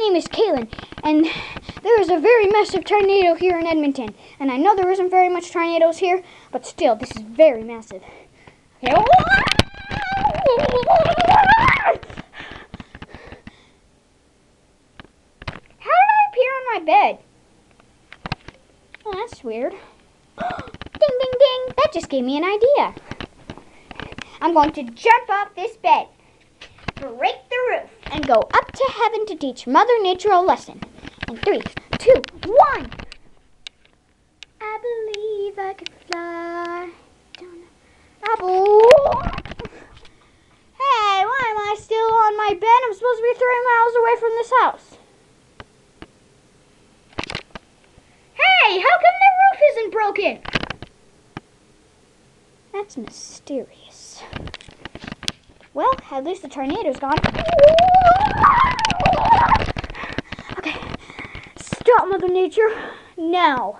name is Kaylin, and there is a very massive tornado here in Edmonton. And I know there isn't very much tornadoes here, but still, this is very massive. Okay. How did I appear on my bed? Oh, that's weird. Ding, ding, ding. That just gave me an idea. I'm going to jump off this bed, break the roof, and go up to heaven to teach Mother Nature a lesson. In 3, 2, 1. I believe I could fly down the apple. Hey, why am I still on my bed? I'm supposed to be 3 miles away from this house. Hey, how come the roof isn't broken? That's mysterious. Well, at least the tornado's gone. Okay, stop, Mother Nature, now.